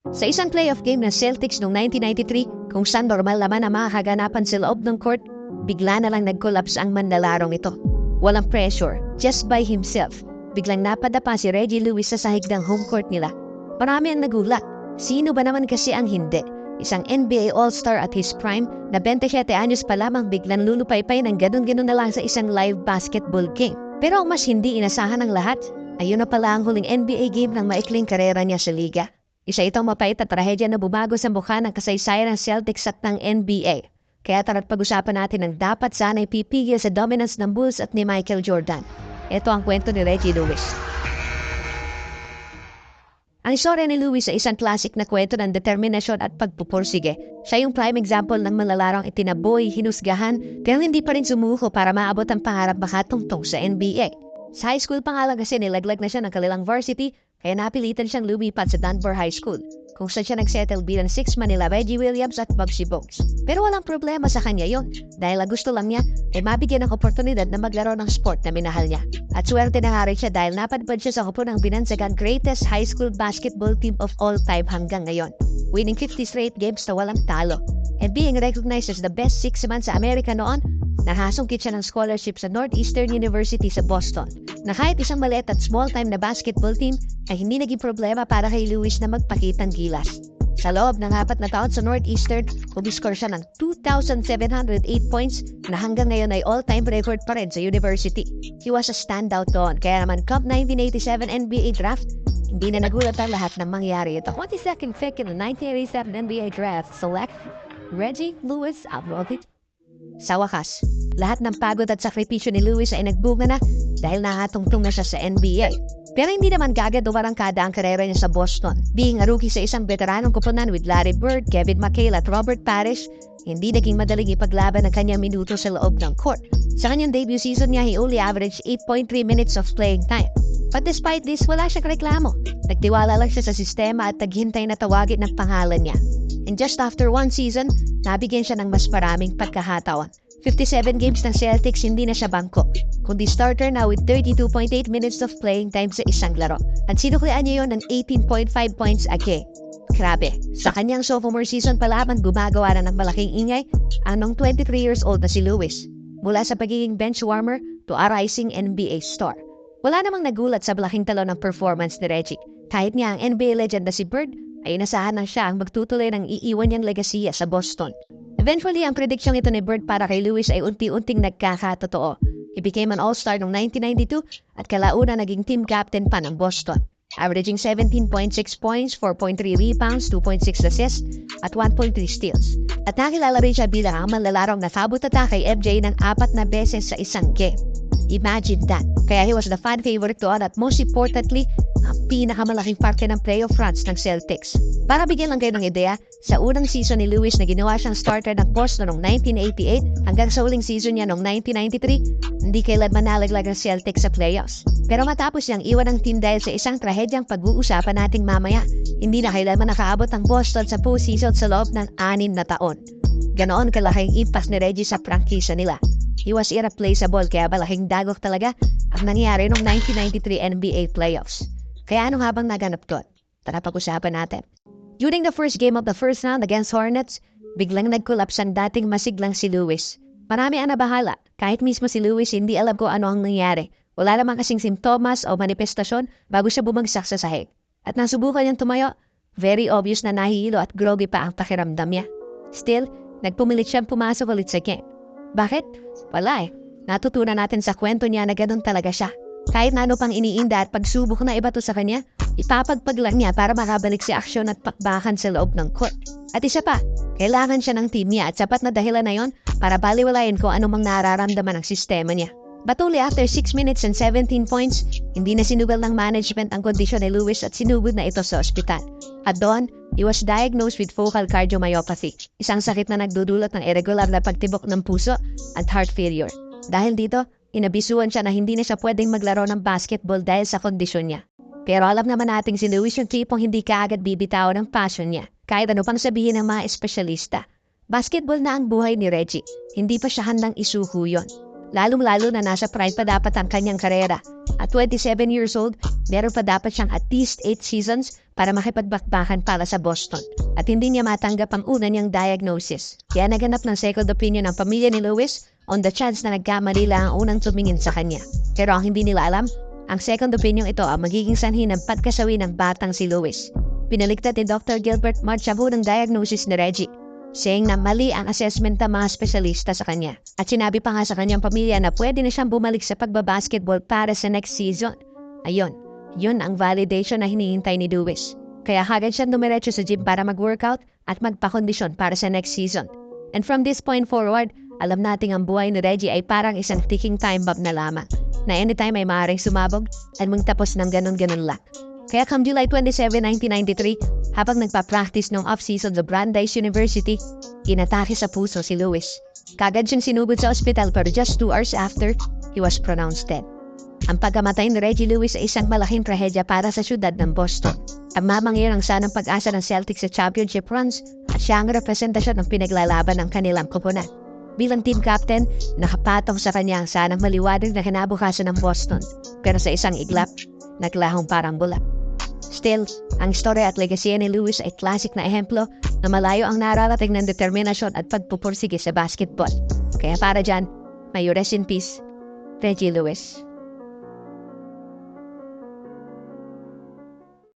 Sa isang playoff game ng Celtics noong 1993, kung saan normal naman ang mga kaganapan sa loob ng court, bigla na lang nag-collapse ang manlalarong ito. Walang pressure, just by himself. Biglang napadapa si Reggie Lewis sa sahig ng home court nila. Marami ang nagulat. Sino ba naman kasi ang hindi? Isang NBA All-Star at his prime na 27 anyos pa lamang biglang lulupaypay ng ganun-ganun na lang sa isang live basketball game. Pero ang mas hindi inasahan ng lahat, ayun na pala ang huling NBA game ng maikling karera niya sa liga. Isa itong mapait at trahedya na bumago sa mukha ng kasaysayan ng Celtics at ng NBA. Kaya tara't pag-usapan natin ang dapat sana'y pipigil sa dominance ng Bulls at ni Michael Jordan. Ito ang kwento ni Reggie Lewis. Ang istorya ni Lewis ay isang classic na kwento ng determinasyon at pagpupursige. Siya yung prime example ng malalarong itinaboy, hinusgahan, pero hindi pa rin sumuko para maabot ang pangarap makatungtong sa NBA. Sa high school pa nga lang kasi nilaglag na siya ng kanilang varsity, kaya napilitan siyang lumipat sa Dunbar High School, kung saan siya nagsettle bilang 6 Manila Reggie Williams at Bugsy Bogues. Pero walang problema sa kanya yon, dahil ang gusto lang niya ay mabigyan ng oportunidad na maglaro ng sport na minahal niya. At swerte na nga rin siya dahil napadpad siya sa kupo ng binansagang greatest high school basketball team of all time hanggang ngayon, winning 50 straight games na walang talo. And being recognized as the best 6 man sa Amerika noon, nakasungkit siya ng scholarship sa Northeastern University sa Boston, na kahit isang maliit at small-time na basketball team ay hindi naging problema para kay Lewis na magpakitang gilas. Sa loob ng 4 na taon sa Northeastern, umiscore siya ng 2,708 points na hanggang ngayon ay all-time record pa rin sa university. He was a standout doon, kaya naman come 1987 NBA Draft, hindi na nagulat ang lahat ng mangyari ito. 22nd pick in the 1987 NBA Draft, select Reggie Lewis Ablotit. Sa wakas, lahat ng pagod at sakripisyo ni Lewis ay nagbunga na dahil nakatungtong na siya sa NBA. Pero hindi naman kagad umarangkada ang karera niya sa Boston. Being a rookie sa isang veteranong koponan with Larry Bird, Kevin McHale at Robert Parrish, hindi naging madaling ipaglaban ang kanyang minuto sa loob ng court. Sa kanyang debut season niya, he only averaged 8.3 minutes of playing time. But despite this, wala siyang reklamo. Nagtiwala lang siya sa sistema at naghintay na tawagin ng pangalan niya. And just after 1 season, nabigyan siya ng mas maraming pagkakataon. 57 games ng Celtics, hindi na siya bangko, kundi starter na with 32.8 minutes of playing time sa isang laro. At sinuklian niya yon ng 18.5 points a game. Grabe, sa kanyang sophomore season pa lamang gumagawa na ng malaking ingay ang nung 23 years old na si Lewis. Mula sa pagiging bench warmer to a rising NBA star. Wala namang nagulat sa malaking talo ng performance ni Reggie. Kahit niya ang NBA legend na si Bird, ay inasahan na siya ang magtutuloy ng iiwan niyang legasiya sa Boston. Eventually, ang prediksyong ito ni Bird para kay Lewis ay unti-unting nagkakatotoo. He became an all-star noong 1992 at kalauna naging team captain pa ng Boston. Averaging 17.6 points, 4.3 rebounds, 2.6 assists, at 1.3 steals. At nakilala rin siya bilang ang manlalarong nakabutata kay MJ ng 4 na beses sa isang game. Imagine that. Kaya he was the fan favorite doon at most importantly, ang pinakamalaking parte ng playoff runs ng Celtics. Para bigyan lang kayo ng ideya, sa unang season ni Lewis na ginawa siyang starter ng Boston noong 1988 hanggang sa huling season niya noong 1993, hindi kailan manalaglag ang Celtics sa playoffs. Pero matapos niyang iwan ang team dahil sa isang trahedyang pag-uusapan nating mamaya, hindi na kailanman nakaabot ang Boston sa postseason sa loob ng 6 na taon. Ganoon kalaking impact ni Reggie sa prangkisa nila. He was irreplaceable kaya malaking dagok talaga ang nangyari noong 1993 NBA playoffs. Kaya ano habang naganap doon? Tara pag-usapan natin. During the first game of the first round against Hornets, biglang nag-collapse ang dating masiglang si Lewis. Marami ang nabahala. Kahit mismo si Lewis hindi alam ko ano ang nangyari. Wala naman kasing simptomas o manifestasyon bago siya bumagsak sa sahig. At nang subukan niyang tumayo, very obvious na nahihilo at groggy pa ang pakiramdam niya. Still, nagpumilit siyang pumasok ulit sa game. Bakit? Wala eh. Natutunan natin sa kwento niya na ganun talaga siya. Kahit na ano pang iniinda at pagsubok na ibato sa kanya, ipapagpag lang niya para makabalik si aksyon at pakbakan sa loob ng court. At isa pa, kailangan siya ng team niya at sapat na dahilan na yon para baliwalayin kung anumang nararamdaman ng sistema niya. But only after 6 minutes and 17 points, hindi na sinugal ng management ang kondisyon ni Lewis at sinugod na ito sa ospital. At doon, he was diagnosed with focal cardiomyopathy, isang sakit na nagdudulot ng irregular na pagtibok ng puso at heart failure. Dahil dito, inabisuan siya na hindi na siya pwedeng maglaro ng basketball dahil sa kondisyon niya. Pero alam naman nating si Lewis yung tipong hindi kaagad bibitaw ng passion niya, kahit ano pang sabihin ng mga espesyalista. Basketball na ang buhay ni Reggie, hindi pa siya handang isuko yon. Lalong-lalo na nasa prime pa dapat ang kanyang karera. At 27 years old, meron pa dapat siyang at least 8 seasons para makipagbakbakan para sa Boston at hindi niya matanggap ang una niyang diagnosis. Kaya naganap ng second opinion ang pamilya ni Lewis on the chance na nagkamali lang ang unang tumingin sa kanya. Pero ang hindi nila alam, ang second opinion ito ang magiging sanhi ng pagkasawi ng batang si Lewis. Pinaliktad ni Dr. Gilbert Marchabu ng diagnosis ni Reggie, saying na mali ang assessment ng mga espesyalista sa kanya. At sinabi pa nga sa kanyang pamilya na pwede na siyang bumalik sa pagbabasketball para sa next season. Ayun, yun ang validation na hinihintay ni Lewis. Kaya agad siyang dumiretso sa gym para mag-workout at magpakondisyon para sa next season. And from this point forward, alam nating ang buhay ni Reggie ay parang isang ticking time bomb na lamang, na anytime ay maaaring sumabog at magtapos ng ganun-ganun lang. Kaya come July 27, 1993, habang nagpa-practice ng off-season sa Brandeis University, inatake sa puso si Lewis. Kagad siyang sinugod sa ospital pero just 2 hours after, he was pronounced dead. Ang pagkamatay ni Reggie Lewis ay isang malaking trahedya para sa syudad ng Boston. Ang mamangirang sanang pag-asa ng Celtics sa championship runs at siya ang representasyon ng pinaglalaban ng kanilang koponan. Bilang team captain, nakapatong sa kanya ang sanang maliwanag na kinabukasan ng Boston. Pero sa isang iglap, naglahong parang bula. Still, ang istorya at legasya ni Lewis ay classic na ehemplo na malayo ang nararating ng determinasyon at pagpupursige sa basketball. Kaya para dyan, may rest in peace, Reggie Lewis.